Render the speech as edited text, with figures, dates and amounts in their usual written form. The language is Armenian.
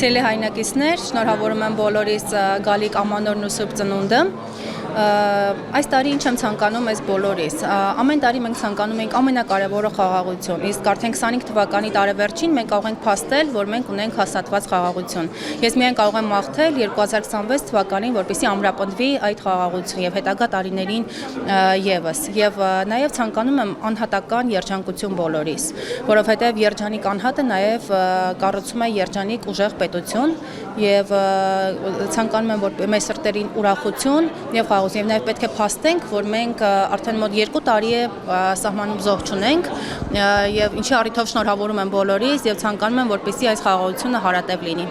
Սիրելի հայրենակիցներ, շնորհավորում եմ բոլորիս գալիք ամանորն ու Սուրբ Ծնունդը։ Այս տարի ինչ եմ ցանկանում ես բոլորիս։ Ամեն տարի մենք ցանկանում ենք ամենակարևորը խաղաղություն։ Իսկ արդեն 25 թվականի տարեվերջին մենք կարող ենք փաստել, որ մենք ունենք հաստատված խաղաղություն։ Ես միայն կարող եմ մաղթել 2026 թվականին, որպեսզի ամրապնդվի այդ խաղաղությունը եւ հետագա տարիներին եւս։ Եվ նաեւ ցանկանում եմ անհատական երջանկություն բոլորիս, որովհետեւ երջանիկ անհատը նաեւ կառուցում է երջանիկ ուժեղ պետություն եւ ցանկանում եմ, որ մեր սրտերին ուրախություն եւ խաղաղություն, եւ նաեւ պետք է փաստենք, որ մենք արդեն մոտ 2 տարի է սահմանում զոհ չունենք եւ ինչի առիթով շնորհավորում եմ բոլորիս եւ ցանկանում եմ, որպեսզի այս խաղաղությունը հարատև լինի։